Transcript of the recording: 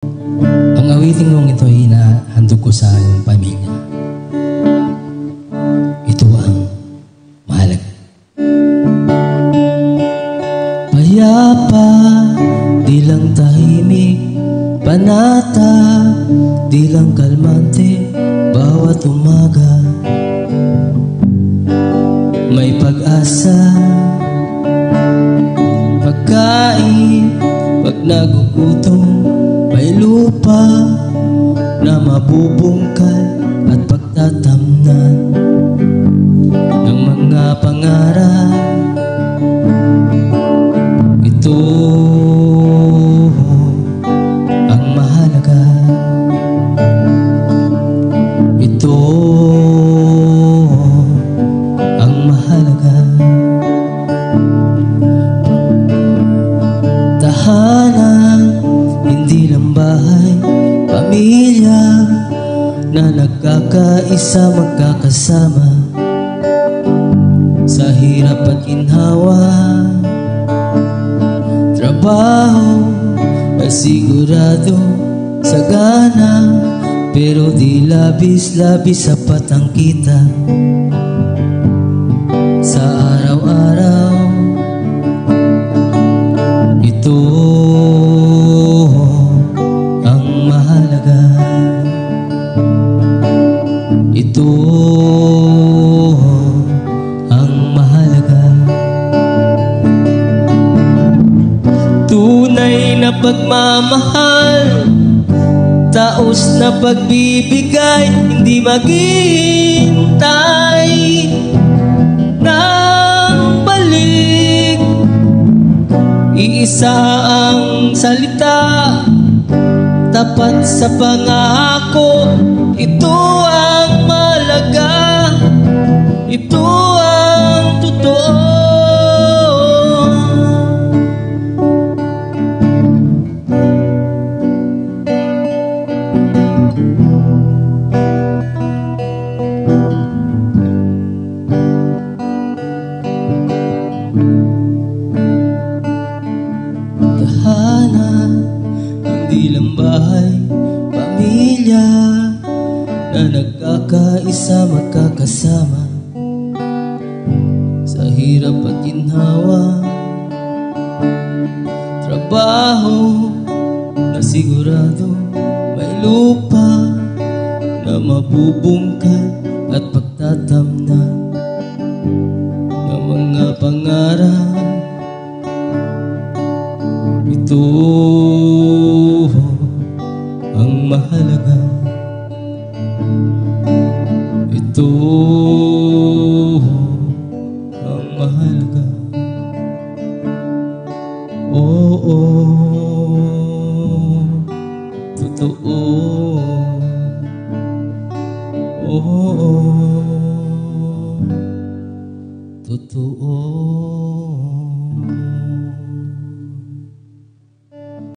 Ang awiting mong ito ay inahandog ko sa iyong pamilya. Ito ang mahalaga. Payapa, di lang tahimik, panata, di lang kalmante, bawat umaga may pag-asa. Pagkain, pag nagugutom, may lupa na mabubungkal at pagtatamnan ng mga pangarap. Ito ang mahalaga. Ito ang mahalaga. Tahanan, hindi lang bahay, pamilya na nagkakaisa, magkakasama sa hirap at ginhawa. Trabaho ay sigurado, sagana, pero di labis-labis sapat ang kita sa araw-araw. Ito ang mahalaga. Ito ang mahalaga. Tunay na pagmamahal, taos na pagbibigay, hindi maghihintay ng balik. Iisa ang salita, tapat sa pangako. Ito ang mahalaga. Ito ang totoo. Tahanan, hindi lang bahay, pamilya na nagkakaisa, magkakasama sa hirap at ginhawa. Trabaho na sigurado, may lupa na mabubungkal at pagtatamnan ng mga pangarap. Ito ang mahalaga. Ito ang mahalaga. Oo, totoo. Oo, totoo.